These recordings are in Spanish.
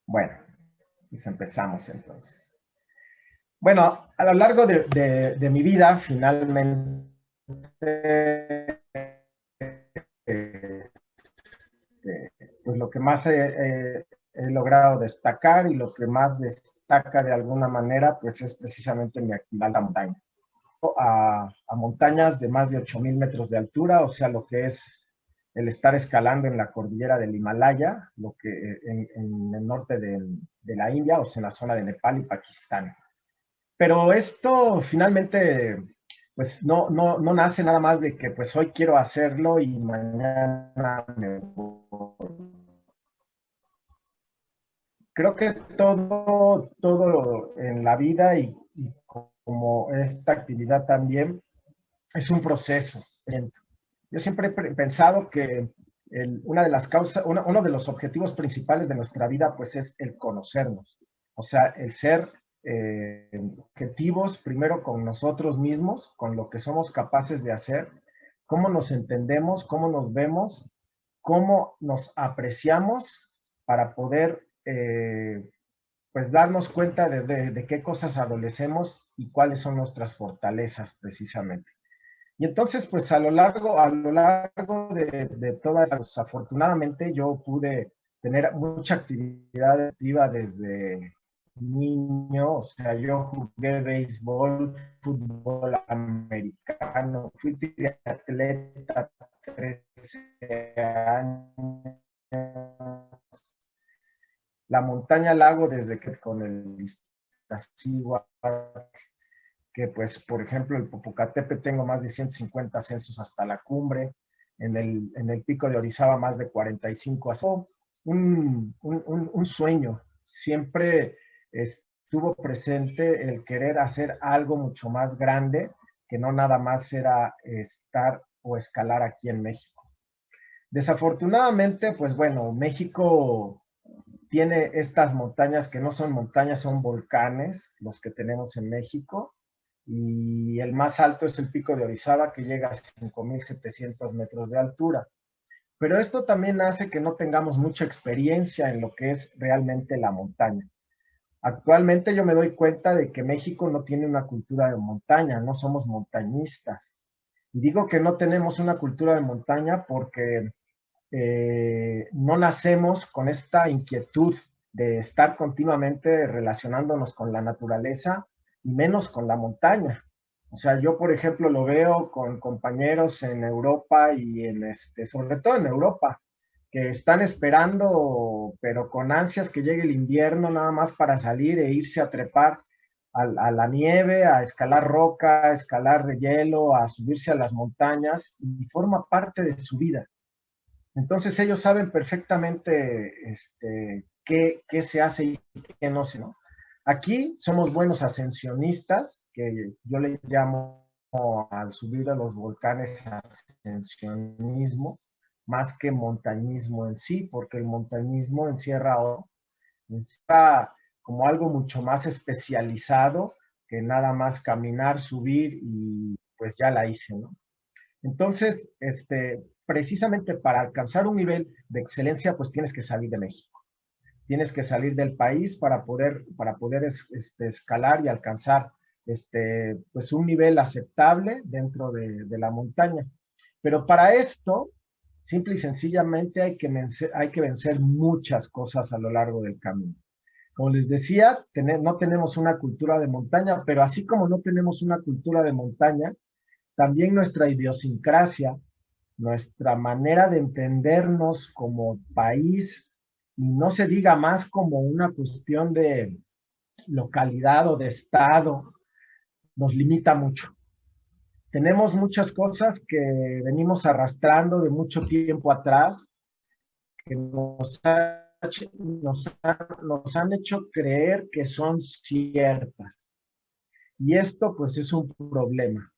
Bueno, pues empezamos entonces. Bueno, a lo largo de mi vida, finalmente, pues lo que más he logrado destacar y lo que más destaca de alguna manera, pues es precisamente mi actividad en la montaña. A montañas de más de 8,000 metros de altura, o sea, lo que es el estar escalando en la cordillera del Himalaya, lo que en el norte de la India, o sea, en la zona de Nepal y Pakistán. Pero esto finalmente, pues no nace nada más de que pues hoy quiero hacerlo y mañana me voy. Creo que todo en la vida y como esta actividad también es un proceso. Yo siempre he pensado que una de las causas, uno de los objetivos principales de nuestra vida, pues es el conocernos. O sea, el ser objetivos primero con nosotros mismos, con lo que somos capaces de hacer, cómo nos entendemos, cómo nos vemos, cómo nos apreciamos para poder pues darnos cuenta de qué cosas adolecemos y cuáles son nuestras fortalezas precisamente. Y entonces, pues a lo largo de todas, pues, afortunadamente yo pude tener mucha actividad activa desde niño, o sea, yo jugué béisbol, fútbol americano, fui triatleta 13 años, la montaña lago desde que con el Iztaccíhuatl, que pues, por ejemplo, el Popocatépetl tengo más de 150 ascensos hasta la cumbre, en el pico de Orizaba más de 45 ascensos. Un sueño, siempre estuvo presente el querer hacer algo mucho más grande, que no nada más era estar o escalar aquí en México. Desafortunadamente, pues bueno, México tiene estas montañas que no son montañas, son volcanes, los que tenemos en México, y el más alto es el pico de Orizaba, que llega a 5,700 metros de altura. Pero esto también hace que no tengamos mucha experiencia en lo que es realmente la montaña. Actualmente yo me doy cuenta de que México no tiene una cultura de montaña, no somos montañistas. Y digo que no tenemos una cultura de montaña porque no nacemos con esta inquietud de estar continuamente relacionándonos con la naturaleza y menos con la montaña. O sea, yo, por ejemplo, lo veo con compañeros en Europa y sobre todo en Europa, que están esperando, pero con ansias que llegue el invierno nada más para salir e irse a trepar a la nieve, a escalar roca, a escalar de hielo, a subirse a las montañas, y forma parte de su vida. Entonces ellos saben perfectamente qué se hace y qué no se, ¿no? Aquí somos buenos ascensionistas, que yo le llamo al subir a los volcanes ascensionismo, más que montañismo en sí, porque el montañismo encierra como algo mucho más especializado que nada más caminar, subir y pues ya la hice, ¿no? Entonces, precisamente para alcanzar un nivel de excelencia, pues tienes que salir de México. Tienes que salir del país para poder escalar y alcanzar pues un nivel aceptable dentro de la montaña. Pero para esto, simple y sencillamente hay que vencer muchas cosas a lo largo del camino. Como les decía, no tenemos una cultura de montaña, pero así como no tenemos una cultura de montaña, también nuestra idiosincrasia, nuestra manera de entendernos como país, y no se diga más como una cuestión de localidad o de estado, nos limita mucho. Tenemos muchas cosas que venimos arrastrando de mucho tiempo atrás, que nos han hecho creer que son ciertas. Y esto pues es un problema.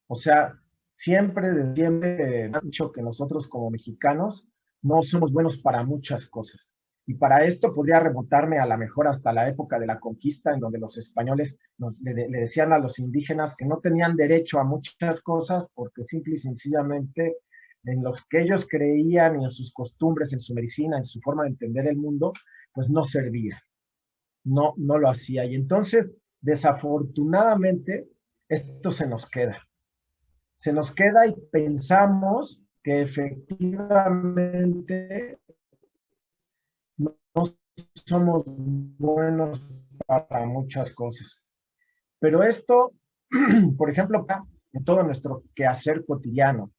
O sea, siempre han dicho que nosotros como mexicanos no somos buenos para muchas cosas. Y para esto podría remontarme a la mejor hasta la época de la conquista, en donde los españoles le decían a los indígenas que no tenían derecho a muchas cosas porque simple y sencillamente en los que ellos creían y en sus costumbres, en su medicina, en su forma de entender el mundo, pues no servía, no lo hacía. Y entonces, desafortunadamente, esto se nos queda. Se nos queda y pensamos que efectivamente no somos buenos para muchas cosas. Pero esto, por ejemplo, en todo nuestro quehacer cotidiano,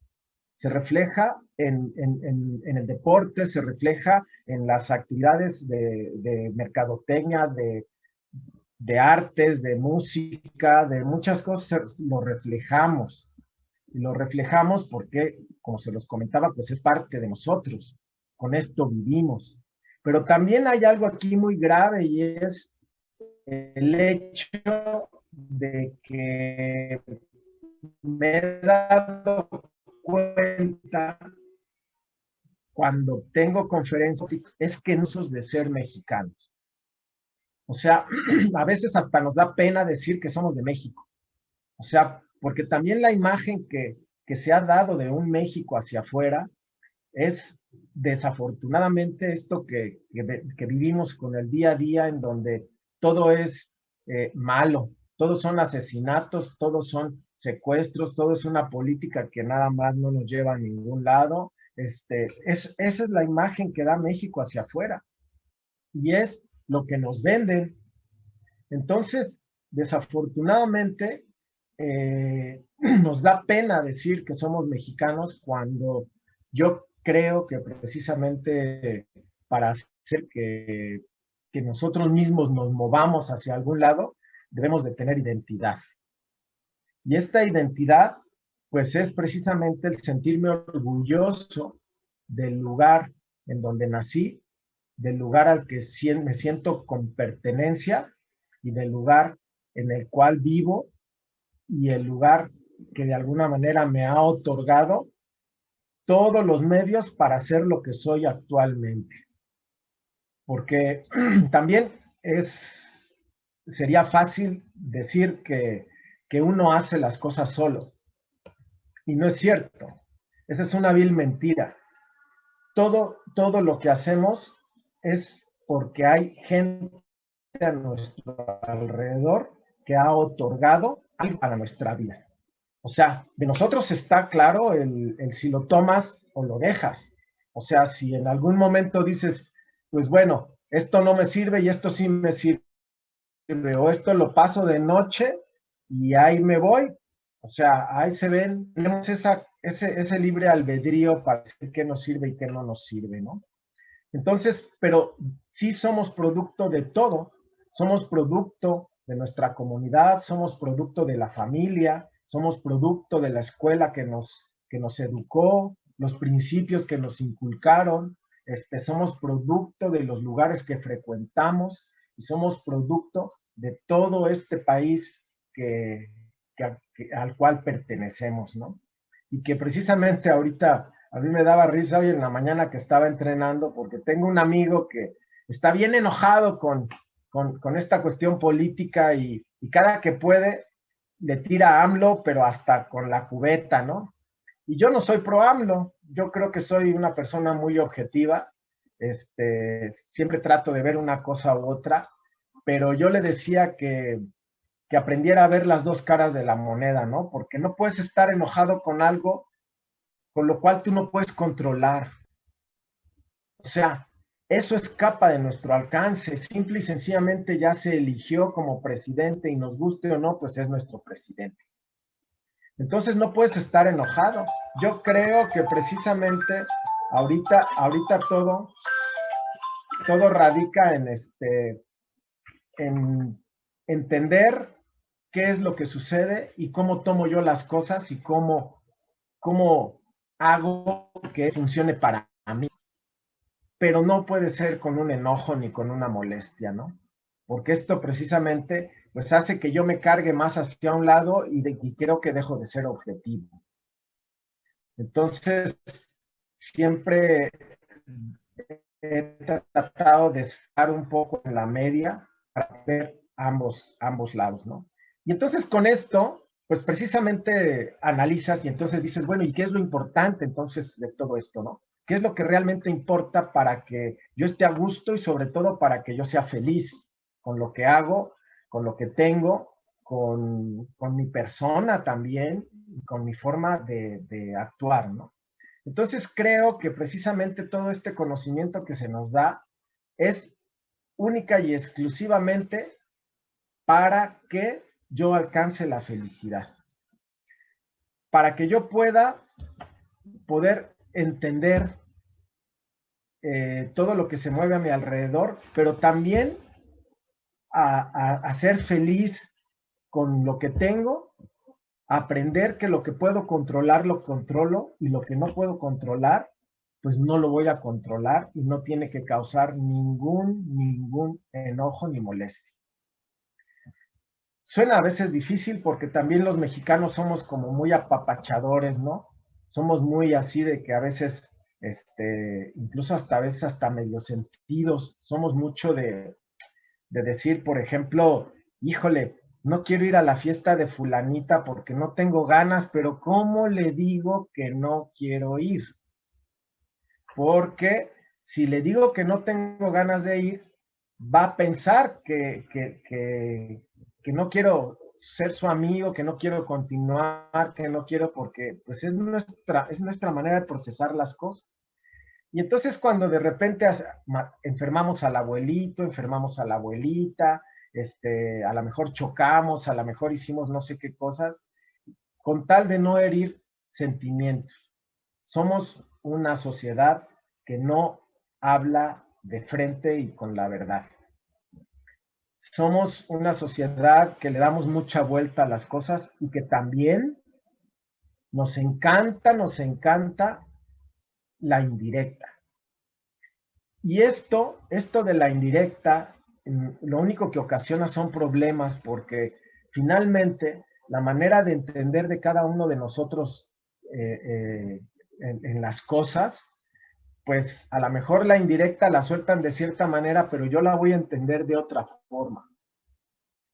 se refleja en el deporte, se refleja en las actividades de mercadotecnia, de artes, de música, de muchas cosas, lo reflejamos. Y lo reflejamos porque, como se los comentaba, pues es parte de nosotros. Con esto vivimos. Pero también hay algo aquí muy grave y es el hecho de que me he dado cuenta cuando tengo conferencias es que no sos de ser mexicanos. O sea, a veces hasta nos da pena decir que somos de México. O sea, porque también la imagen que se ha dado de un México hacia afuera es desafortunadamente esto que vivimos con el día a día en donde todo es malo, todos son asesinatos, todos son secuestros, todo es una política que nada más no nos lleva a ningún lado. Esa es la imagen que da México hacia afuera y es lo que nos venden. Entonces, desafortunadamente, nos da pena decir que somos mexicanos cuando yo creo que precisamente para hacer que nosotros mismos nos movamos hacia algún lado, debemos de tener identidad. Y esta identidad, pues es precisamente el sentirme orgulloso del lugar en donde nací, del lugar al que me siento con pertenencia y del lugar en el cual vivo y el lugar que de alguna manera me ha otorgado todos los medios para ser lo que soy actualmente. Porque también sería fácil decir que uno hace las cosas solo. Y no es cierto. Esa es una vil mentira. Todo lo que hacemos es porque hay gente a nuestro alrededor que ha otorgado algo para nuestra vida. O sea, de nosotros está claro el si lo tomas o lo dejas. O sea, si en algún momento dices, pues bueno, esto no me sirve y esto sí me sirve, o esto lo paso de noche y ahí me voy. O sea, ahí se ven, tenemos ese libre albedrío para decir qué nos sirve y qué no nos sirve, ¿no? Entonces, pero sí somos producto de todo, somos producto de nuestra comunidad, somos producto de la familia, somos producto de la escuela que nos educó, los principios que nos inculcaron, somos producto de los lugares que frecuentamos y somos producto de todo este país que, al cual pertenecemos, ¿no? Y que precisamente ahorita a mí me daba risa hoy en la mañana que estaba entrenando porque tengo un amigo que está bien enojado con esta cuestión política y cada que puede le tira a AMLO, pero hasta con la cubeta, ¿no? Y yo no soy pro AMLO, yo creo que soy una persona muy objetiva, siempre trato de ver una cosa u otra, pero yo le decía que aprendiera a ver las dos caras de la moneda, ¿no? Porque no puedes estar enojado con algo con lo cual tú no puedes controlar. O sea, eso escapa de nuestro alcance. Simple y sencillamente ya se eligió como presidente y nos guste o no, pues es nuestro presidente. Entonces no puedes estar enojado. Yo creo que precisamente ahorita todo radica en entender qué es lo que sucede y cómo tomo yo las cosas y cómo hago que funcione para mí. Pero no puede ser con un enojo ni con una molestia, ¿no? Porque esto precisamente pues hace que yo me cargue más hacia un lado y creo que dejo de ser objetivo. Entonces, siempre he tratado de estar un poco en la media para ver ambos lados, ¿no? Y entonces con esto, pues precisamente analizas y entonces dices, bueno, ¿y qué es lo importante entonces de todo esto, no? qué es lo que realmente importa para que yo esté a gusto y sobre todo para que yo sea feliz con lo que hago, con lo que tengo, con mi persona también, con mi forma de actuar, ¿no? Entonces creo que precisamente todo este conocimiento que se nos da es única y exclusivamente para que yo alcance la felicidad, para que yo pueda poder entender todo lo que se mueve a mi alrededor, pero también a ser feliz con lo que tengo, aprender que lo que puedo controlar lo controlo y lo que no puedo controlar, pues no lo voy a controlar y no tiene que causar ningún enojo ni molestia. Suena a veces difícil porque también los mexicanos somos como muy apapachadores, ¿no? Somos muy así de que a veces, incluso hasta a veces hasta medio sentidos, somos mucho de decir, por ejemplo, híjole, no quiero ir a la fiesta de fulanita porque no tengo ganas, pero ¿cómo le digo que no quiero ir? Porque si le digo que no tengo ganas de ir, va a pensar que no quiero ser su amigo, que no quiero continuar, que no quiero porque pues es nuestra manera de procesar las cosas. Y entonces cuando de repente enfermamos al abuelito, enfermamos a la abuelita, a lo mejor chocamos, a lo mejor hicimos no sé qué cosas, con tal de no herir sentimientos. Somos una sociedad que no habla de frente y con la verdad. Somos una sociedad que le damos mucha vuelta a las cosas y que también nos encanta la indirecta. Y esto de la indirecta, lo único que ocasiona son problemas porque finalmente la manera de entender de cada uno de nosotros en las cosas, pues a lo mejor la indirecta la sueltan de cierta manera, pero yo la voy a entender de otra forma.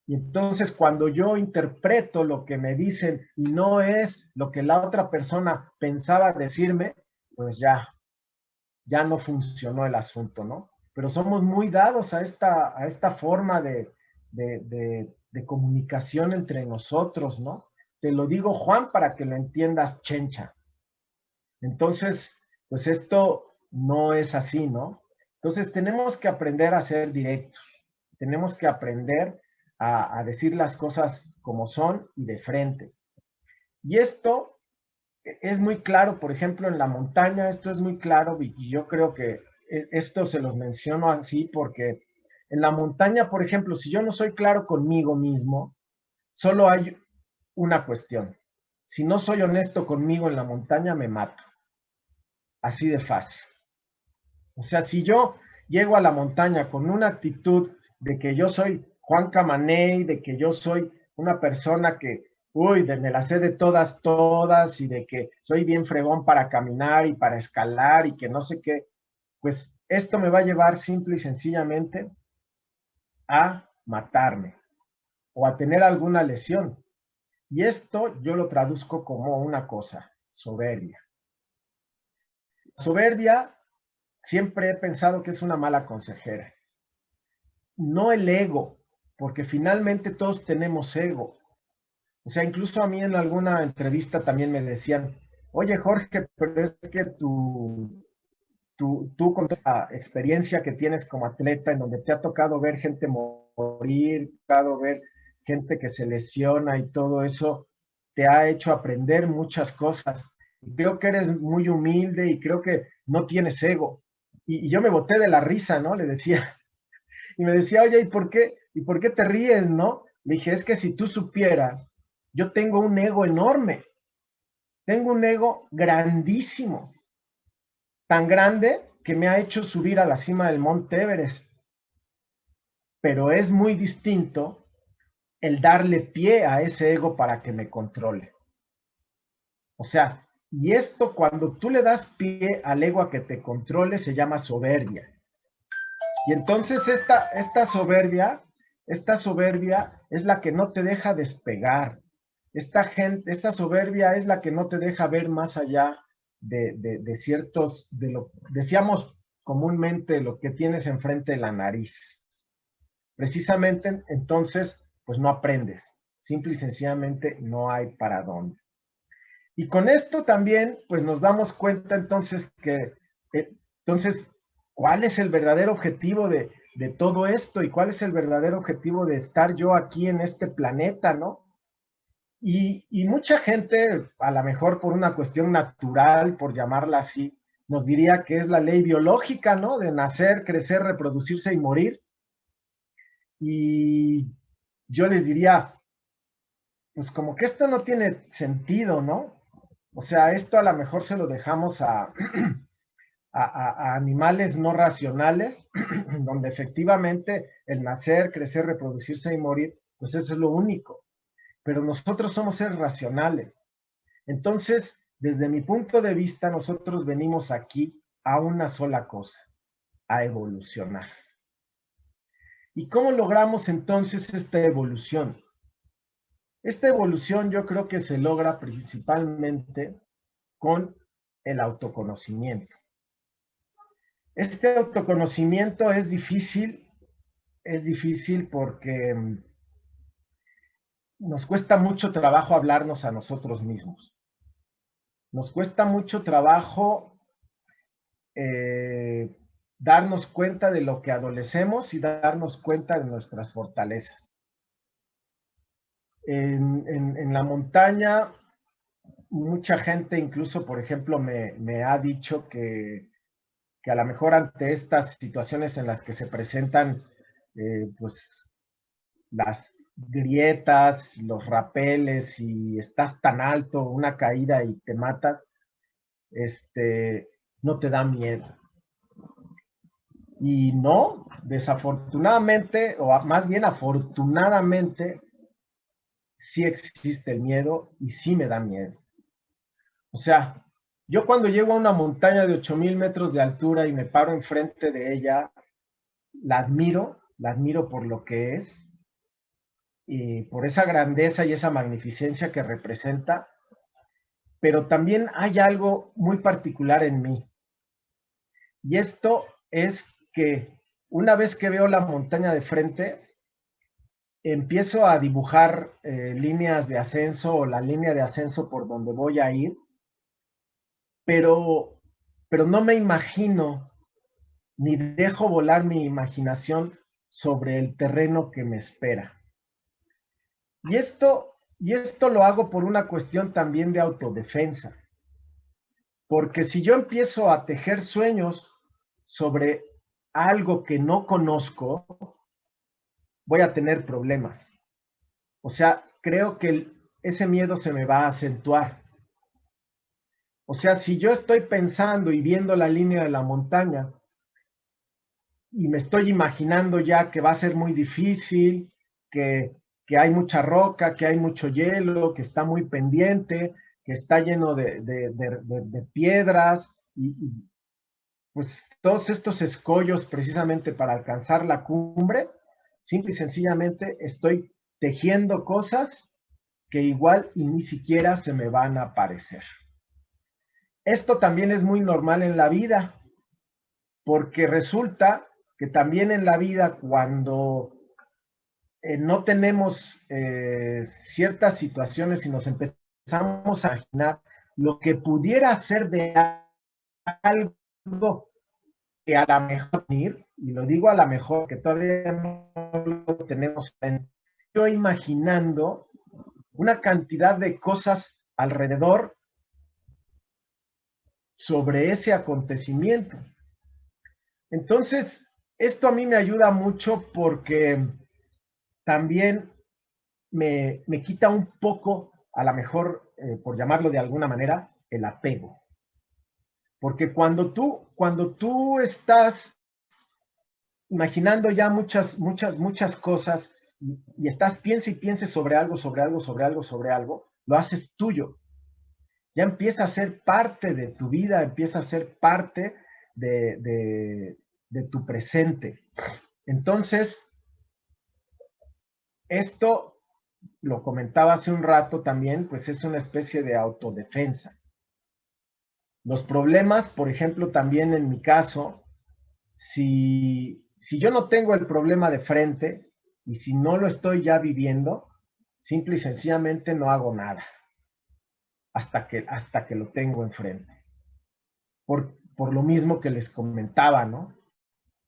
Y entonces cuando yo interpreto lo que me dicen y no es lo que la otra persona pensaba decirme, pues ya no funcionó el asunto, ¿no? Pero somos muy dados a esta forma de comunicación entre nosotros, ¿no? Te lo digo, Juan, para que lo entiendas, Chencha. Entonces, pues esto no es así, ¿no? Entonces tenemos que aprender a ser directos, tenemos que aprender a decir las cosas como son y de frente. Y esto es muy claro, por ejemplo, en la montaña, esto es muy claro y yo creo que esto se los menciono así porque en la montaña, por ejemplo, si yo no soy claro conmigo mismo, solo hay una cuestión. Si no soy honesto conmigo en la montaña, me mato. Así de fácil. O sea, si yo llego a la montaña con una actitud de que yo soy Juan Camaney, de que yo soy una persona que, uy, me la sé de todas, y de que soy bien fregón para caminar y para escalar y que no sé qué, pues esto me va a llevar simple y sencillamente a matarme o a tener alguna lesión. Y esto yo lo traduzco como una cosa, soberbia. Soberbia siempre he pensado que es una mala consejera. No el ego, porque finalmente todos tenemos ego. O sea, incluso a mí en alguna entrevista también me decían, oye Jorge, pero es que tú con la experiencia que tienes como atleta, en donde te ha tocado ver gente morir, te ha tocado ver gente que se lesiona y todo eso, te ha hecho aprender muchas cosas. Y creo que eres muy humilde y creo que no tienes ego. Y yo me boté de la risa, ¿no? Le decía, y me decía, oye, ¿y por qué te ríes, no? Le dije, es que si tú supieras, yo tengo un ego enorme, tengo un ego grandísimo, tan grande que me ha hecho subir a la cima del Monte Everest. Pero es muy distinto el darle pie a ese ego para que me controle. O sea, y esto cuando tú le das pie al ego a que te controle se llama soberbia. Y entonces esta soberbia es la que no te deja despegar. Esta soberbia es la que no te deja ver más allá de ciertos, decíamos comúnmente lo que tienes enfrente de la nariz. Precisamente entonces, pues no aprendes. Simple y sencillamente no hay para dónde. Y con esto también, pues nos damos cuenta entonces que, entonces, ¿cuál es el verdadero objetivo de todo esto? ¿Y cuál es el verdadero objetivo de estar yo aquí en este planeta, no? Y mucha gente, a lo mejor por una cuestión natural, por llamarla así, nos diría que es la ley biológica, ¿no? De nacer, crecer, reproducirse y morir. Y yo les diría, pues como que esto no tiene sentido, ¿no? O sea, esto a lo mejor se lo dejamos a animales no racionales, donde efectivamente el nacer, crecer, reproducirse y morir, pues eso es lo único. Pero nosotros somos seres racionales. Entonces, desde mi punto de vista, nosotros venimos aquí a una sola cosa, a evolucionar. ¿Y cómo logramos entonces esta evolución? Esta evolución yo creo que se logra principalmente con el autoconocimiento. Este autoconocimiento es difícil porque nos cuesta mucho trabajo hablarnos a nosotros mismos. Nos cuesta mucho trabajo eh, darnos cuenta de lo que adolecemos y darnos cuenta de nuestras fortalezas. En la montaña, mucha gente incluso, por ejemplo, me ha dicho que a lo mejor ante estas situaciones en las que se presentan pues las grietas, los rapeles y estás tan alto, una caída y te matas, no te da miedo. Y no, desafortunadamente, o más bien afortunadamente, sí existe el miedo y sí me da miedo. O sea, yo cuando llego a una montaña de 8,000 metros de altura y me paro enfrente de ella, la admiro por lo que es, y por esa grandeza y esa magnificencia que representa, pero también hay algo muy particular en mí. Y esto es que una vez que veo la montaña de frente, empiezo a dibujar líneas de ascenso o la línea de ascenso por donde voy a ir, pero, pero no me imagino ni dejo volar mi imaginación sobre el terreno que me espera. Y esto lo hago por una cuestión también de autodefensa. Porque si yo empiezo a tejer sueños sobre algo que no conozco, voy a tener problemas. O sea, creo que ese miedo se me va a acentuar. O sea, si yo estoy pensando y viendo la línea de la montaña y me estoy imaginando ya que va a ser muy difícil, que hay mucha roca, que hay mucho hielo, que está muy pendiente, que está lleno de piedras y pues todos estos escollos precisamente para alcanzar la cumbre, simple y sencillamente estoy tejiendo cosas que igual y ni siquiera se me van a aparecer. Esto también es muy normal en la vida, porque resulta que también en la vida cuando no tenemos ciertas situaciones y nos empezamos a imaginar lo que pudiera ser de algo que a lo mejor, y lo digo a lo mejor, que todavía no lo tenemos, yo imaginando una cantidad de cosas alrededor sobre ese acontecimiento. Entonces, esto a mí me ayuda mucho porque también me quita un poco, a lo mejor, por llamarlo de alguna manera, el apego. Porque cuando tú estás imaginando ya muchas cosas y estás, piensa y piense sobre algo, sobre algo, sobre algo, sobre algo, lo haces tuyo. Ya empieza a ser parte de tu vida, empieza a ser parte de tu presente. Entonces, esto, lo comentaba hace un rato también, pues es una especie de autodefensa. Los problemas, por ejemplo, también en mi caso, si yo no tengo el problema de frente y si no lo estoy ya viviendo, simple y sencillamente no hago nada hasta que lo tengo enfrente. Por lo mismo que les comentaba, ¿no?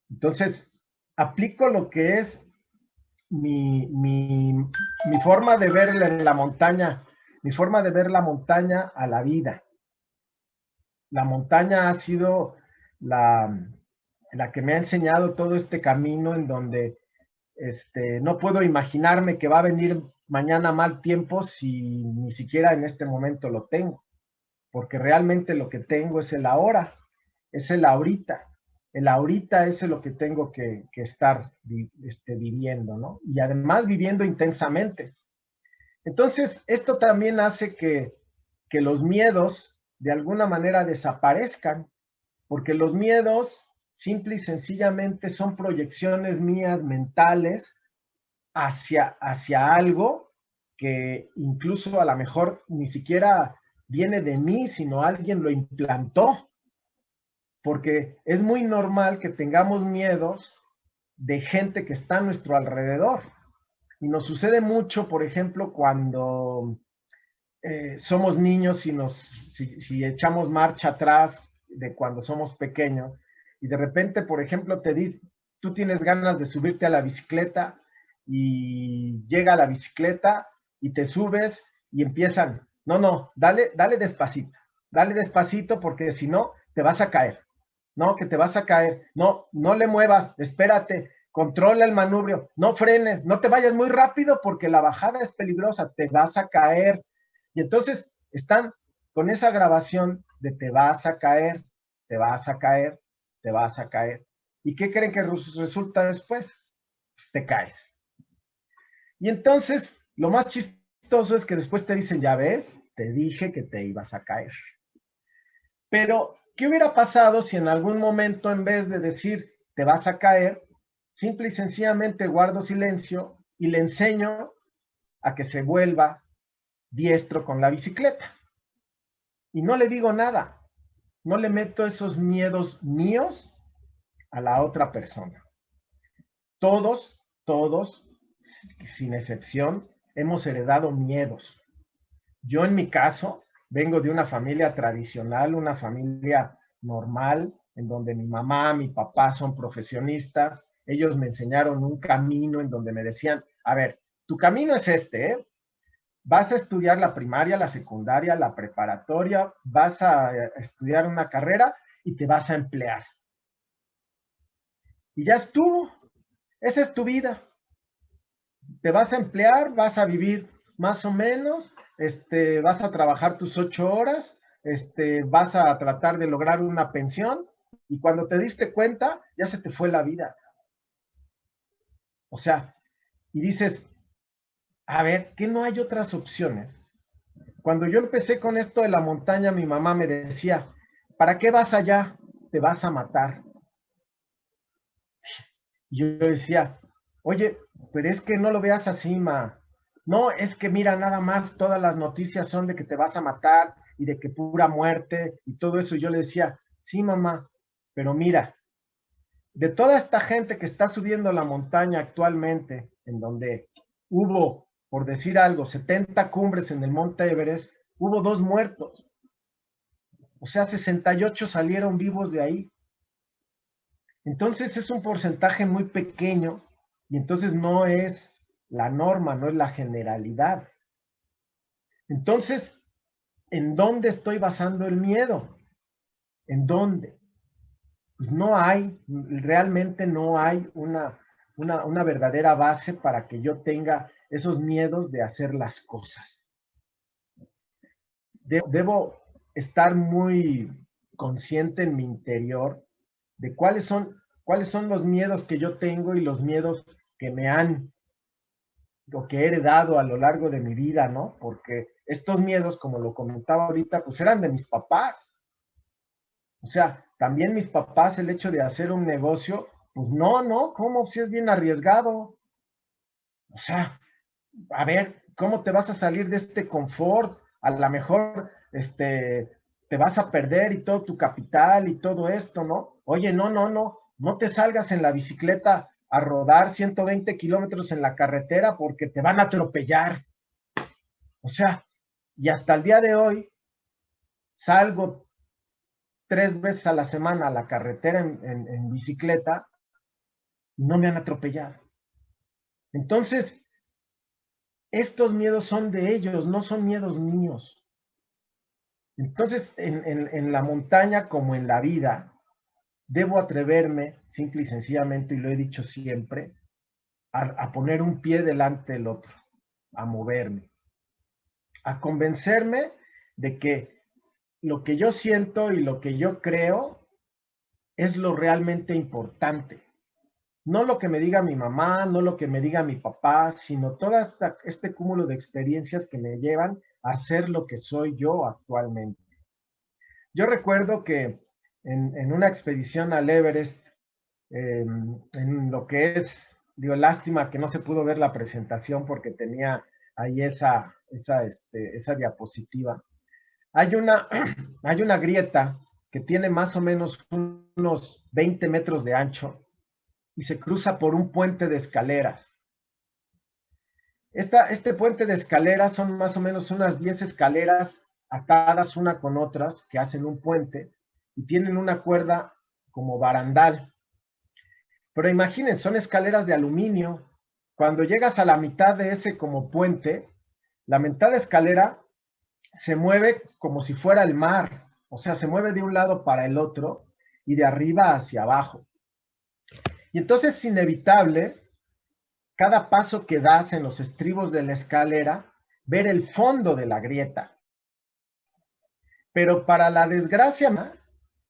Entonces, aplico lo que es mi forma de ver la montaña, mi forma de ver la montaña a la vida. La montaña ha sido la que me ha enseñado todo este camino en donde no puedo imaginarme que va a venir mañana mal tiempo si ni siquiera en este momento lo tengo, porque realmente lo que tengo es el ahora, es el ahorita. El ahorita es lo que tengo que estar viviendo, ¿no? Y además viviendo intensamente. Entonces, esto también hace que los miedos de alguna manera desaparezcan, porque los miedos simple y sencillamente son proyecciones mías mentales hacia algo que incluso a lo mejor ni siquiera viene de mí, sino alguien lo implantó, porque es muy normal que tengamos miedos de gente que está a nuestro alrededor. Y nos sucede mucho, por ejemplo, cuando somos niños y si echamos marcha atrás de cuando somos pequeños, y de repente, por ejemplo, tú tienes ganas de subirte a la bicicleta y llega la bicicleta y te subes y empiezan, no, dale despacito porque si no, te vas a caer. No, que te vas a caer. No le muevas, espérate, controla el manubrio, no frenes, no te vayas muy rápido porque la bajada es peligrosa, te vas a caer. Y entonces están con esa grabación de te vas a caer, te vas a caer, te vas a caer. ¿Y qué creen que resulta después? Te caes. Y entonces lo más chistoso es que después te dicen, ya ves, te dije que te ibas a caer. Pero, ¿qué hubiera pasado si en algún momento, en vez de decir te vas a caer, simple y sencillamente guardo silencio y le enseño a que se vuelva diestro con la bicicleta? Y no le digo nada, no le meto esos miedos míos a la otra persona. Todos, sin excepción, hemos heredado miedos. Yo en mi caso vengo de una familia tradicional, una familia normal, en donde mi mamá, mi papá son profesionistas. Ellos me enseñaron un camino en donde me decían, a ver, tu camino es ¿eh? Vas a estudiar la primaria, la secundaria, la preparatoria, vas a estudiar una carrera y te vas a emplear. Y ya estuvo, esa es tu vida. Te vas a emplear, vas a vivir más o menos, vas a trabajar tus 8 horas, vas a tratar de lograr una pensión y cuando te diste cuenta ya se te fue la vida. O sea, y dices, a ver, ¿qué no hay otras opciones? Cuando yo empecé con esto de la montaña, mi mamá me decía, ¿para qué vas allá? Te vas a matar. Y yo decía, oye, pero es que no lo veas así, ma. No, es que mira, nada más todas las noticias son de que te vas a matar y de que pura muerte y todo eso. Y yo le decía, sí, mamá, pero mira, de toda esta gente que está subiendo la montaña actualmente, en donde hubo, por decir algo, 70 cumbres en el Monte Everest, hubo 2 muertos. O sea, 68 salieron vivos de ahí. Entonces es un porcentaje muy pequeño y entonces no es la norma, no es la generalidad. Entonces, ¿en dónde estoy basando el miedo? ¿En dónde? Pues no hay, realmente no hay una verdadera base para que yo tenga esos miedos de hacer las cosas. Debo estar muy consciente en mi interior de cuáles son los miedos que yo tengo y los miedos que me han o que he heredado a lo largo de mi vida, ¿no? Porque estos miedos, como lo comentaba ahorita, pues eran de mis papás. O sea, también mis papás, el hecho de hacer un negocio, pues no, ¿cómo? Si es bien arriesgado. O sea, a ver, ¿cómo te vas a salir de este confort? A lo mejor, te te vas a perder y todo tu capital y todo esto, ¿no? Oye, no te salgas en la bicicleta a rodar 120 kilómetros en la carretera porque te van a atropellar. O sea, y hasta el día de hoy salgo 3 veces a la semana a la carretera en bicicleta y no me han atropellado. Entonces, estos miedos son de ellos, no son miedos míos. Entonces, en la montaña como en la vida, debo atreverme, simple y sencillamente, y lo he dicho siempre, a poner un pie delante del otro, a moverme, a convencerme de que lo que yo siento y lo que yo creo es lo realmente importante. No lo que me diga mi mamá, no lo que me diga mi papá, sino todo este cúmulo de experiencias que me llevan a ser lo que soy yo actualmente. Yo recuerdo que en una expedición al Everest, en lo que es, digo, lástima que no se pudo ver la presentación porque tenía ahí esa diapositiva. Hay una, hay una grieta que tiene más o menos unos 20 metros de ancho y se cruza por un puente de escaleras. Este puente de escaleras son más o menos unas 10 escaleras atadas una con otras que hacen un puente y tienen una cuerda como barandal. Pero imaginen, son escaleras de aluminio. Cuando llegas a la mitad de ese como puente, la mitad de escalera se mueve como si fuera el mar. O sea, se mueve de un lado para el otro y de arriba hacia abajo. Y entonces es inevitable, cada paso que das en los estribos de la escalera, ver el fondo de la grieta. Pero para la desgracia,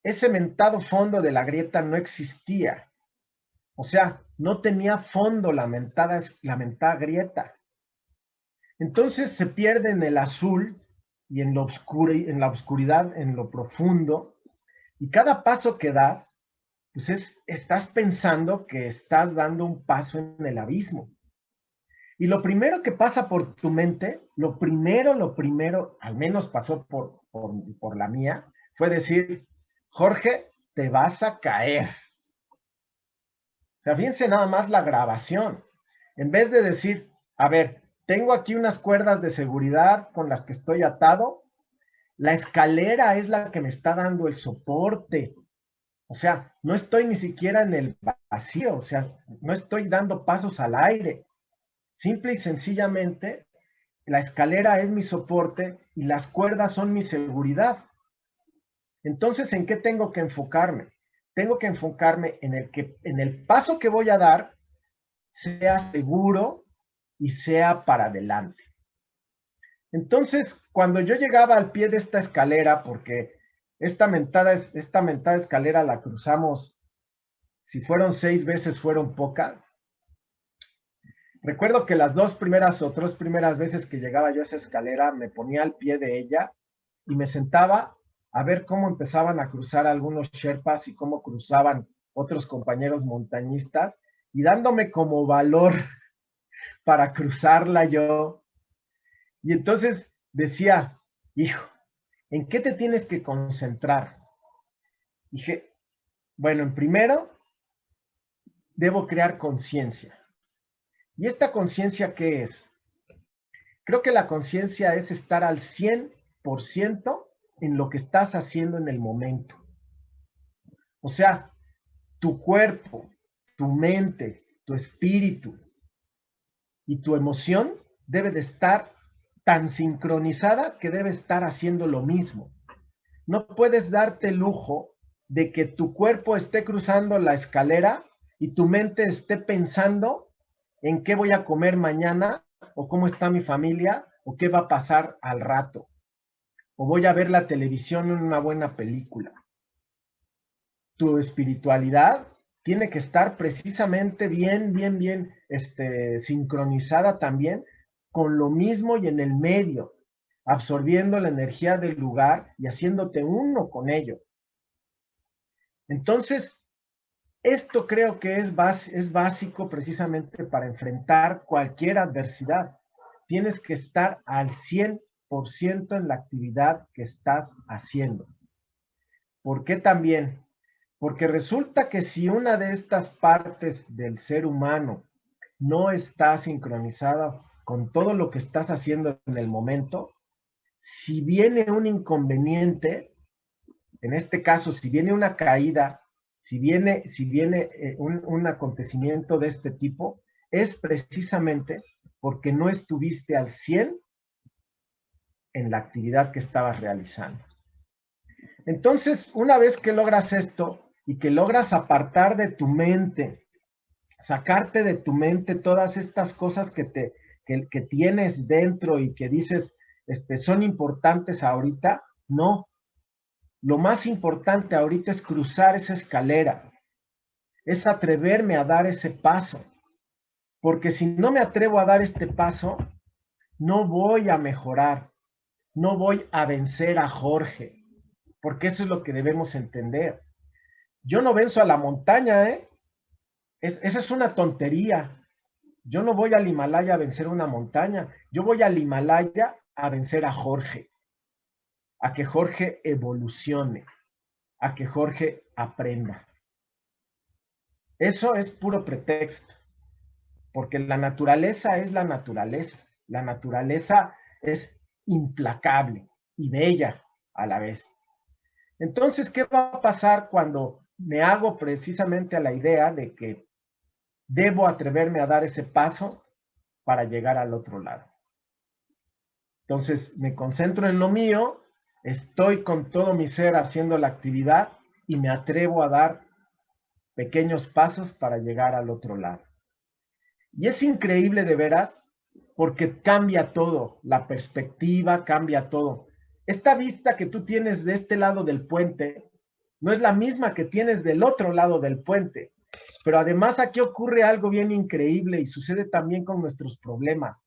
ese mentado fondo de la grieta no existía. O sea, no tenía fondo la mentada grieta. Entonces se pierde en el azul y en la oscuridad, en lo profundo, y cada paso que das, pues estás pensando que estás dando un paso en el abismo. Y lo primero que pasa por tu mente, lo primero, al menos pasó por la mía, fue decir, Jorge, te vas a caer. O sea, fíjense nada más la grabación. En vez de decir, a ver, tengo aquí unas cuerdas de seguridad con las que estoy atado, la escalera es la que me está dando el soporte. O sea, no estoy ni siquiera en el vacío, o sea, no estoy dando pasos al aire. Simple y sencillamente, la escalera es mi soporte y las cuerdas son mi seguridad. Entonces, ¿en qué tengo que enfocarme? Tengo que enfocarme en el paso que voy a dar sea seguro y sea para adelante. Entonces, cuando yo llegaba al pie de esta escalera, porque esta mentada escalera la cruzamos, si fueron 6 veces, fueron pocas. Recuerdo que las 2 primeras o 3 primeras veces que llegaba yo a esa escalera, me ponía al pie de ella y me sentaba a ver cómo empezaban a cruzar algunos sherpas y cómo cruzaban otros compañeros montañistas y dándome como valor para cruzarla yo. Y entonces decía, hijo, ¿en qué te tienes que concentrar? Dije, bueno, en primero, debo crear conciencia. ¿Y esta conciencia qué es? Creo que la conciencia es estar al 100% en lo que estás haciendo en el momento. O sea, tu cuerpo, tu mente, tu espíritu y tu emoción debe de estar tan sincronizada que debe estar haciendo lo mismo. No puedes darte el lujo de que tu cuerpo esté cruzando la escalera y tu mente esté pensando en qué voy a comer mañana, o cómo está mi familia, o qué va a pasar al rato, o voy a ver la televisión en una buena película. Tu espiritualidad tiene que estar precisamente bien sincronizada también con lo mismo y en el medio, absorbiendo la energía del lugar y haciéndote uno con ello. Entonces, esto creo que es básico precisamente para enfrentar cualquier adversidad. Tienes que estar al 100%. 100% en la actividad que estás haciendo. ¿Por qué también? Porque resulta que si una de estas partes del ser humano no está sincronizada con todo lo que estás haciendo en el momento, si viene un inconveniente, en este caso, si viene una caída, si viene un acontecimiento de este tipo, es precisamente porque no estuviste al 100 en la actividad que estabas realizando. Entonces, una vez que logras esto y que logras apartar de tu mente, sacarte de tu mente todas estas cosas que tienes dentro y que dices son importantes ahorita, no. Lo más importante ahorita es cruzar esa escalera, es atreverme a dar ese paso, porque si no me atrevo a dar este paso, no voy a mejorar, no voy a vencer a Jorge, porque eso es lo que debemos entender. Yo no venzo a la montaña, esa es una tontería. Yo no voy al Himalaya a vencer una montaña, yo voy al Himalaya a vencer a Jorge, a que Jorge evolucione, a que Jorge aprenda. Eso es puro pretexto, porque la naturaleza es la naturaleza. La naturaleza es implacable y bella a la vez. Entonces, ¿qué va a pasar cuando me hago precisamente a la idea de que debo atreverme a dar ese paso para llegar al otro lado? Entonces, me concentro en lo mío, estoy con todo mi ser haciendo la actividad y me atrevo a dar pequeños pasos para llegar al otro lado. Y es increíble de veras porque cambia todo, la perspectiva cambia todo. Esta vista que tú tienes de este lado del puente no es la misma que tienes del otro lado del puente. Pero además aquí ocurre algo bien increíble y sucede también con nuestros problemas.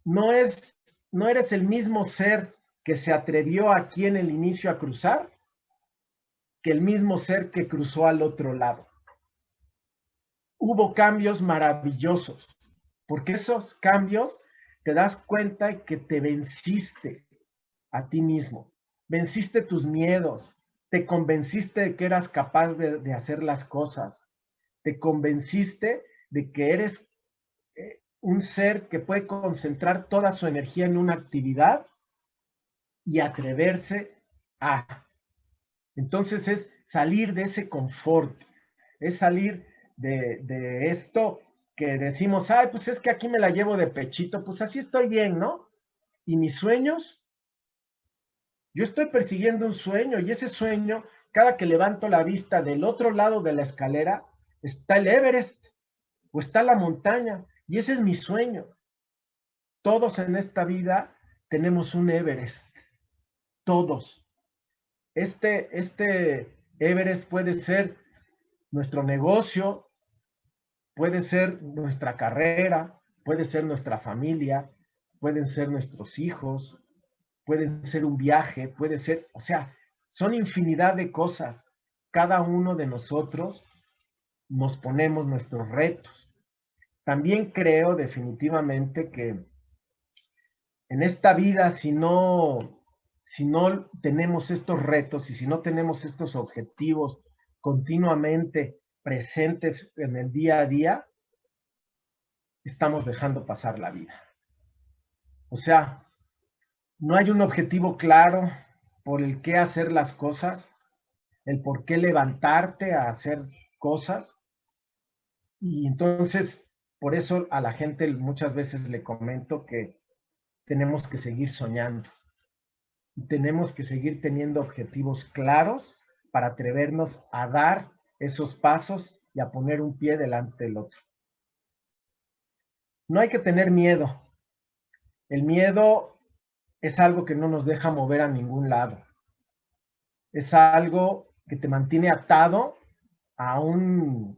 No eres el mismo ser que se atrevió aquí en el inicio a cruzar que el mismo ser que cruzó al otro lado. Hubo cambios maravillosos, porque esos cambios te das cuenta que te venciste a ti mismo, venciste tus miedos, te convenciste de que eras capaz de hacer las cosas, te convenciste de que eres un ser que puede concentrar toda su energía en una actividad y atreverse a. Entonces es salir de ese confort, es salir de esto que decimos, ay, pues es que aquí me la llevo de pechito, pues así estoy bien, ¿no? Y mis sueños, yo estoy persiguiendo un sueño y ese sueño, cada que levanto la vista del otro lado de la escalera, está el Everest o está la montaña y ese es mi sueño. Todos en esta vida tenemos un Everest, todos. Este Everest puede ser nuestro negocio, puede ser nuestra carrera, puede ser nuestra familia, pueden ser nuestros hijos, pueden ser un viaje, puede ser, o sea, son infinidad de cosas. Cada uno de nosotros nos ponemos nuestros retos. También creo definitivamente que en esta vida, si no tenemos estos retos y si no tenemos estos objetivos continuamente presentes en el día a día, estamos dejando pasar la vida. O sea, no hay un objetivo claro por el qué hacer las cosas, el por qué levantarte a hacer cosas. Y entonces, por eso a la gente muchas veces le comento que tenemos que seguir soñando. Y tenemos que seguir teniendo objetivos claros para atrevernos a dar esos pasos y a poner un pie delante del otro. No hay que tener miedo. El miedo es algo que no nos deja mover a ningún lado. Es algo que te mantiene atado a un,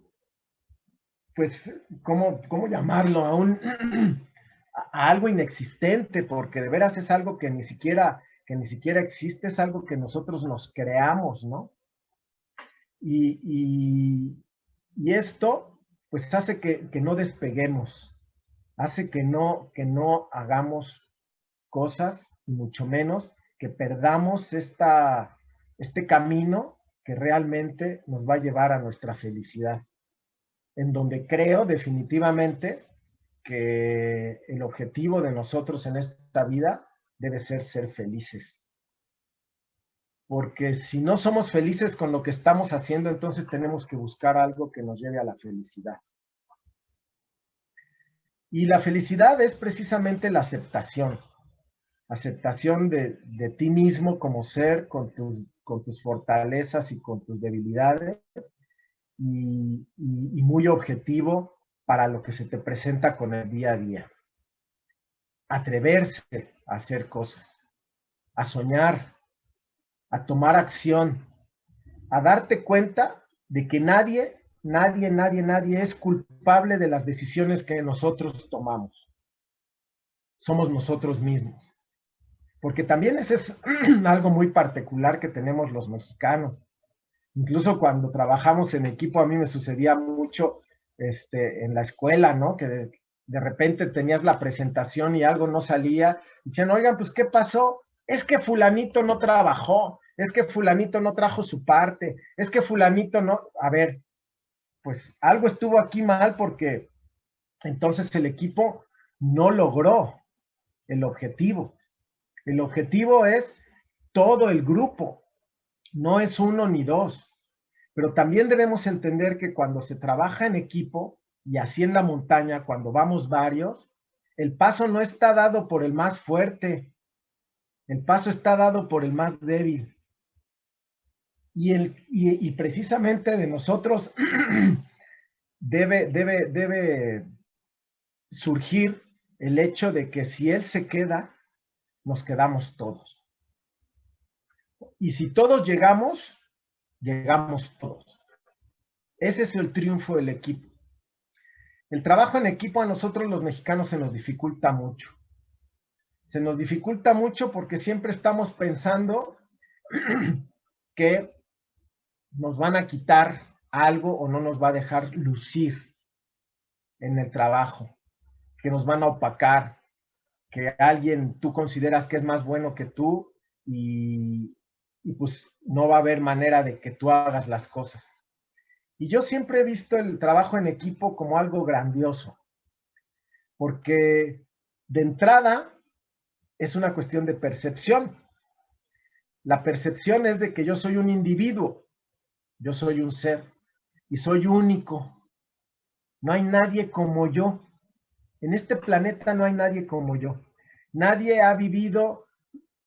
pues, ¿cómo llamarlo? A algo inexistente, porque de veras es algo que ni siquiera existe, es algo que nosotros nos creamos, ¿no? Y esto, pues, hace que no despeguemos, hace que no hagamos cosas y mucho menos que perdamos este camino que realmente nos va a llevar a nuestra felicidad, en donde creo definitivamente que el objetivo de nosotros en esta vida debe ser felices. Porque si no somos felices con lo que estamos haciendo, entonces tenemos que buscar algo que nos lleve a la felicidad. Y la felicidad es precisamente la aceptación. Aceptación de ti mismo como ser, con tus fortalezas y con tus debilidades, y muy objetivo para lo que se te presenta con el día a día. Atreverse a hacer cosas, a soñar, a tomar acción, a darte cuenta de que nadie es culpable de las decisiones que nosotros tomamos. Somos nosotros mismos. Porque también ese es algo muy particular que tenemos los mexicanos. Incluso cuando trabajamos en equipo, a mí me sucedía mucho en la escuela, ¿no? Que de repente tenías la presentación y algo no salía. Y decían, oigan, pues, ¿qué pasó? Es que fulanito no trabajó, es que fulanito no trajo su parte, es que fulanito no... A ver, pues algo estuvo aquí mal porque entonces el equipo no logró el objetivo. El objetivo es todo el grupo, no es uno ni dos. Pero también debemos entender que cuando se trabaja en equipo, y así en la montaña, cuando vamos varios, el paso no está dado por el más fuerte, el paso está dado por el más débil. Y precisamente de nosotros debe surgir el hecho de que si él se queda, nos quedamos todos. Y si todos llegamos, llegamos todos. Ese es el triunfo del equipo. El trabajo en equipo a nosotros los mexicanos se nos dificulta mucho. Se nos dificulta mucho porque siempre estamos pensando que nos van a quitar algo o no nos va a dejar lucir en el trabajo, que nos van a opacar, que alguien tú consideras que es más bueno que tú y pues no va a haber manera de que tú hagas las cosas. Y yo siempre he visto el trabajo en equipo como algo grandioso, porque de entrada es una cuestión de percepción. La percepción es de que yo soy un individuo, yo soy un ser y soy único. No hay nadie como yo. En este planeta no hay nadie como yo. Nadie ha vivido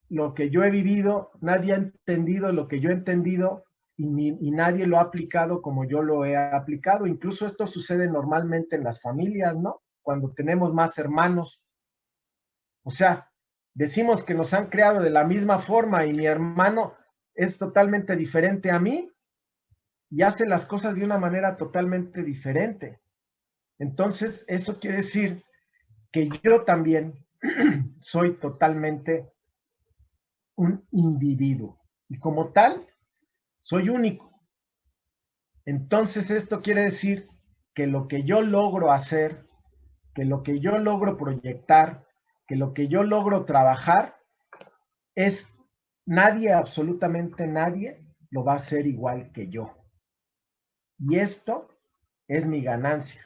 lo que yo he vivido, nadie ha entendido lo que yo he entendido y nadie lo ha aplicado como yo lo he aplicado. Incluso esto sucede normalmente en las familias, ¿no? Cuando tenemos más hermanos. O sea, decimos que nos han creado de la misma forma y mi hermano es totalmente diferente a mí y hace las cosas de una manera totalmente diferente. Entonces, eso quiere decir que yo también soy totalmente un individuo y como tal, soy único. Entonces, esto quiere decir que lo que yo logro hacer, que lo que yo logro proyectar, que lo que yo logro trabajar, es nadie, absolutamente nadie, lo va a hacer igual que yo. Y esto es mi ganancia.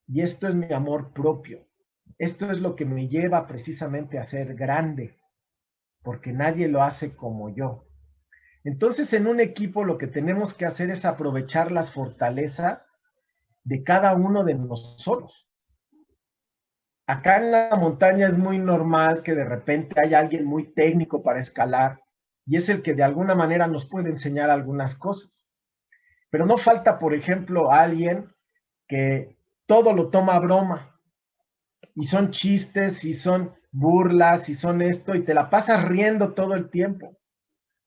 Y esto es mi amor propio. Esto es lo que me lleva precisamente a ser grande, porque nadie lo hace como yo. Entonces, en un equipo lo que tenemos que hacer es aprovechar las fortalezas de cada uno de nosotros. Acá en la montaña es muy normal que de repente haya alguien muy técnico para escalar y es el que de alguna manera nos puede enseñar algunas cosas. Pero no falta, por ejemplo, alguien que todo lo toma a broma y son chistes y son burlas y son esto y te la pasas riendo todo el tiempo.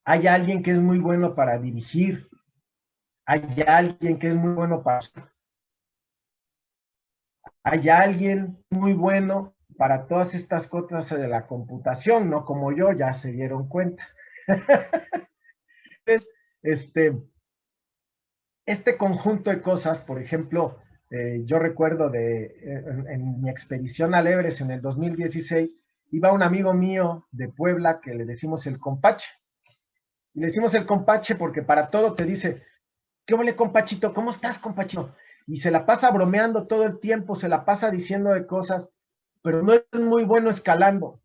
Hay alguien que es muy bueno para dirigir, hay alguien que es muy bueno para... Hay alguien muy bueno para todas estas cosas de la computación, no como yo, ya se dieron cuenta. Entonces, este conjunto de cosas, por ejemplo, yo recuerdo en mi expedición al Everest en el 2016, iba un amigo mío de Puebla que le decimos el compache. Y le decimos el compache porque para todo te dice, ¿qué ole, compachito? ¿Cómo estás, compachito? Y se la pasa bromeando todo el tiempo, se la pasa diciendo de cosas, pero no es muy bueno escalando.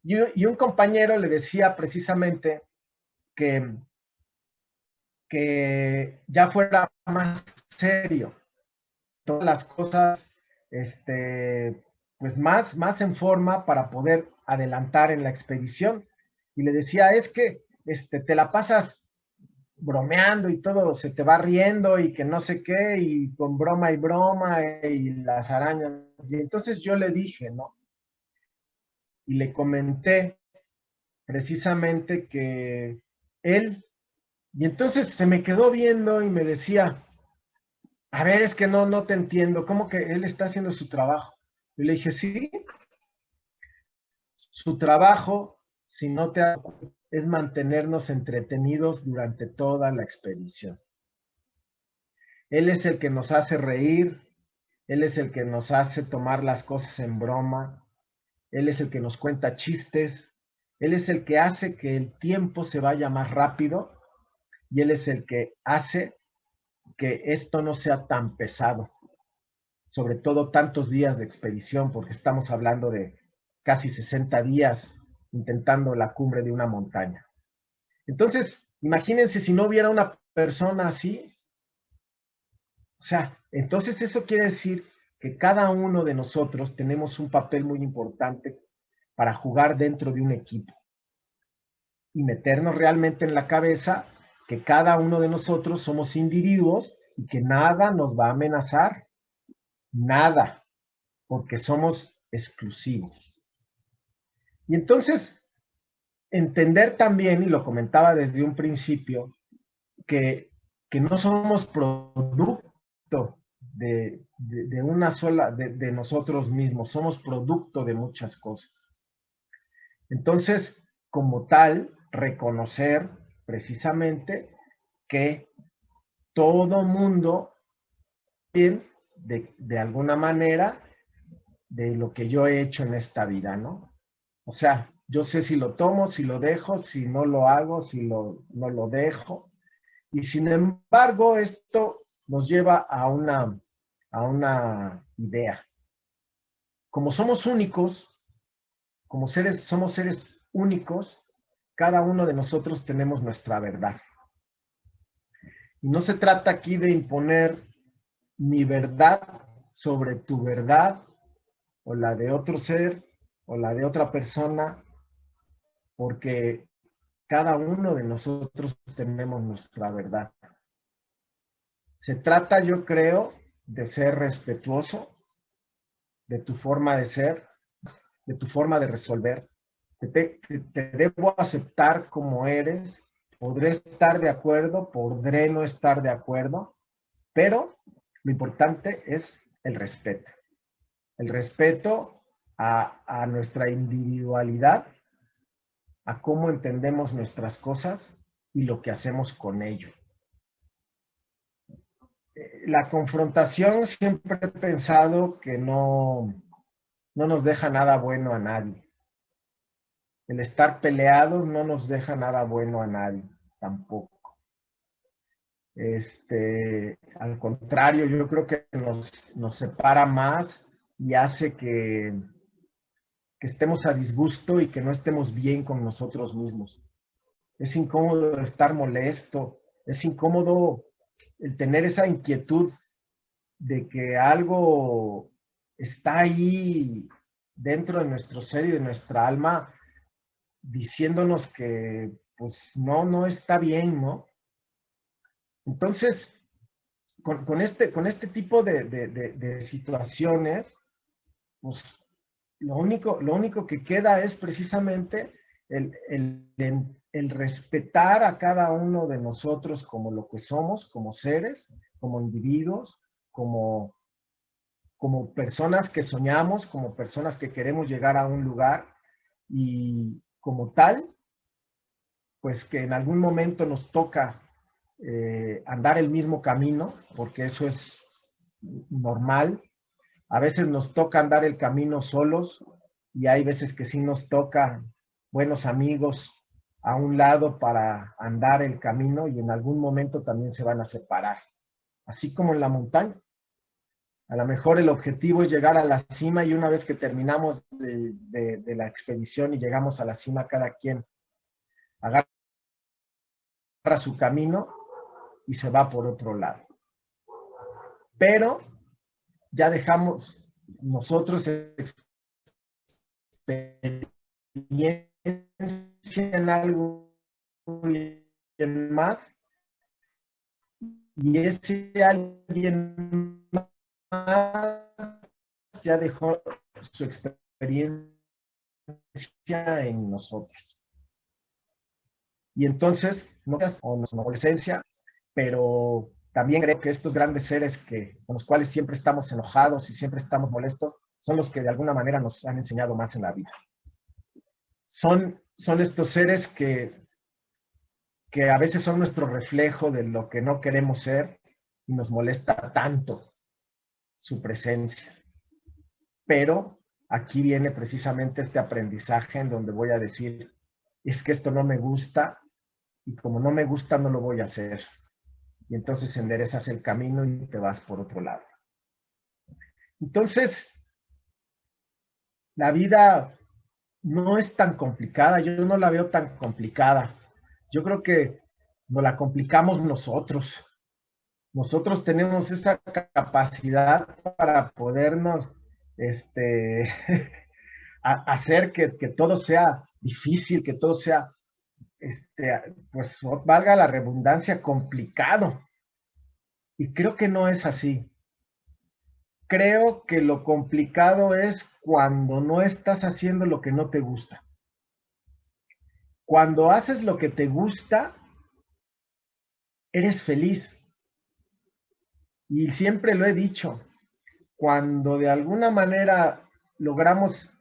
Y un compañero le decía precisamente que, que ya fuera más serio, todas las cosas, pues más en forma para poder adelantar en la expedición. Y le decía, es que te la pasas bromeando y todo, se te va riendo y que no sé qué, y con broma y las arañas. Y entonces yo le dije, ¿no? Y le comenté precisamente que él, y entonces se me quedó viendo y me decía, a ver, es que no te entiendo, ¿cómo que él está haciendo su trabajo? Y le dije, sí, su trabajo, si no te es mantenernos entretenidos durante toda la expedición. Él es el que nos hace reír, él es el que nos hace tomar las cosas en broma, él es el que nos cuenta chistes, él es el que hace que el tiempo se vaya más rápido y él es el que hace que esto no sea tan pesado, sobre todo tantos días de expedición, porque estamos hablando de casi 60 días intentando la cumbre de una montaña. Entonces, imagínense si no hubiera una persona así, o sea, entonces eso quiere decir que cada uno de nosotros tenemos un papel muy importante para jugar dentro de un equipo y meternos realmente en la cabeza que cada uno de nosotros somos individuos y que nada nos va a amenazar, nada, porque somos exclusivos. Y entonces, entender también, y lo comentaba desde un principio, que no somos producto de una sola, de nosotros mismos, somos producto de muchas cosas. Entonces, como tal, reconocer precisamente que todo mundo tiene de alguna manera de lo que yo he hecho en esta vida, ¿no? O sea, yo sé si lo tomo, si lo dejo, si no lo hago, si no lo dejo. Y sin embargo, esto nos lleva a una idea. Como somos únicos, como seres, somos seres únicos, cada uno de nosotros tenemos nuestra verdad. Y no se trata aquí de imponer mi verdad sobre tu verdad, o la de otro ser, o la de otra persona, porque cada uno de nosotros tenemos nuestra verdad. Se trata, yo creo, de ser respetuoso de tu forma de ser, de tu forma de resolver. Te debo aceptar como eres, podré estar de acuerdo, podré no estar de acuerdo, pero lo importante es el respeto. El respeto a nuestra individualidad, a cómo entendemos nuestras cosas y lo que hacemos con ello. La confrontación siempre he pensado que no nos deja nada bueno a nadie. El estar peleados no nos deja nada bueno a nadie, tampoco. Al contrario, yo creo que nos separa más y hace que estemos a disgusto y que no estemos bien con nosotros mismos. Es incómodo estar molesto, es incómodo el tener esa inquietud de que algo está ahí dentro de nuestro ser y de nuestra alma diciéndonos que pues no está bien, ¿no? Entonces, con este tipo de situaciones, pues lo único que queda es precisamente el respetar a cada uno de nosotros como lo que somos, como seres, como individuos, como, como personas que soñamos, como personas que queremos llegar a un lugar y como tal, pues que en algún momento nos toca andar el mismo camino, porque eso es normal. A veces nos toca andar el camino solos y hay veces que sí nos toca buenos amigos a un lado para andar el camino y en algún momento también se van a separar, así como en la montaña. A lo mejor el objetivo es llegar a la cima y una vez que terminamos de la expedición y llegamos a la cima, cada quien agarra su camino y se va por otro lado. Pero ya dejamos nosotros experiencia en algo y en más, y ese alguien más ya dejó su experiencia en nosotros. Y entonces, no o nuestra adolescencia, pero también creo que estos grandes seres con los cuales siempre estamos enojados y siempre estamos molestos, son los que de alguna manera nos han enseñado más en la vida. Son estos seres que a veces son nuestro reflejo de lo que no queremos ser y nos molesta tanto su presencia. Pero aquí viene precisamente este aprendizaje en donde voy a decir, es que esto no me gusta y como no me gusta no lo voy a hacer. Y entonces enderezas el camino y te vas por otro lado. Entonces, la vida no es tan complicada, yo no la veo tan complicada. Yo creo que nos la complicamos nosotros. Nosotros tenemos esa capacidad para podernos hacer que todo sea difícil, que todo sea, pues valga la redundancia, complicado. Y creo que no es así. Creo que lo complicado es cuando no estás haciendo lo que no te gusta. Cuando haces lo que te gusta, eres feliz. Y siempre lo he dicho, cuando de alguna manera logramos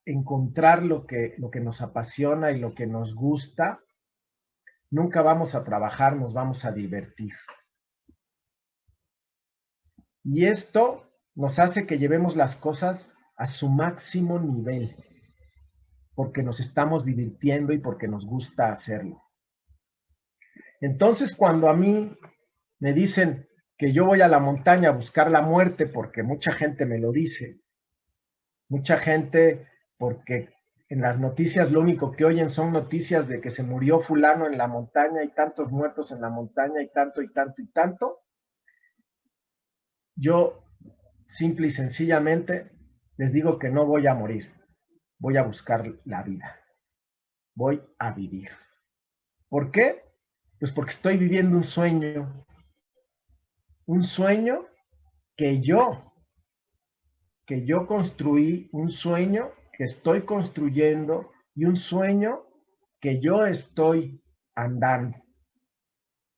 encontrar lo que nos apasiona y lo que nos gusta, nunca vamos a trabajar, nos vamos a divertir. Y esto nos hace que llevemos las cosas a su máximo nivel, porque nos estamos divirtiendo y porque nos gusta hacerlo. Entonces, cuando a mí me dicen que yo voy a la montaña a buscar la muerte, porque mucha gente me lo dice, mucha gente, porque en las noticias lo único que oyen son noticias de que se murió fulano en la montaña y tantos muertos en la montaña y tanto y tanto y tanto, yo simple y sencillamente les digo que no voy a morir, voy a buscar la vida, voy a vivir. ¿Por qué? Pues porque estoy viviendo un sueño que yo construí, un sueño que estoy construyendo y un sueño que yo estoy andando.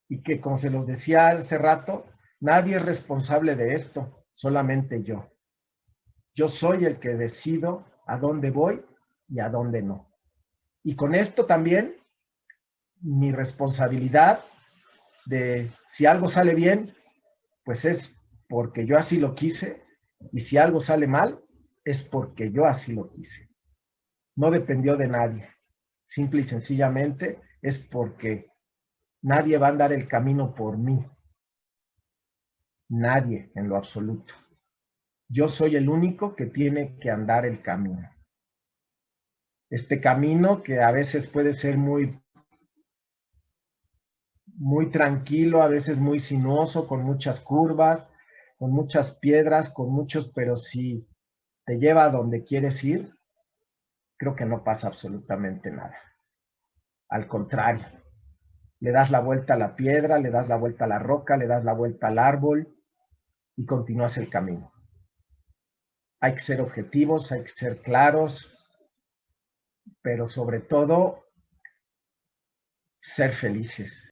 Y que, como se los decía hace rato, nadie es responsable de esto, solamente yo. Yo soy el que decido a dónde voy y a dónde no. Y con esto también mi responsabilidad de si algo sale bien, pues es porque yo así lo quise, y si algo sale mal, es porque yo así lo quise. No dependió de nadie. Simple y sencillamente es porque nadie va a andar el camino por mí. Nadie en lo absoluto. Yo soy el único que tiene que andar el camino. Este camino que a veces puede ser muy tranquilo, a veces muy sinuoso, con muchas curvas, con muchas piedras, con muchos, pero si te lleva a donde quieres ir, creo que no pasa absolutamente nada. Al contrario, le das la vuelta a la piedra, le das la vuelta a la roca, le das la vuelta al árbol y continúas el camino. Hay que ser objetivos, hay que ser claros, pero sobre todo ser felices.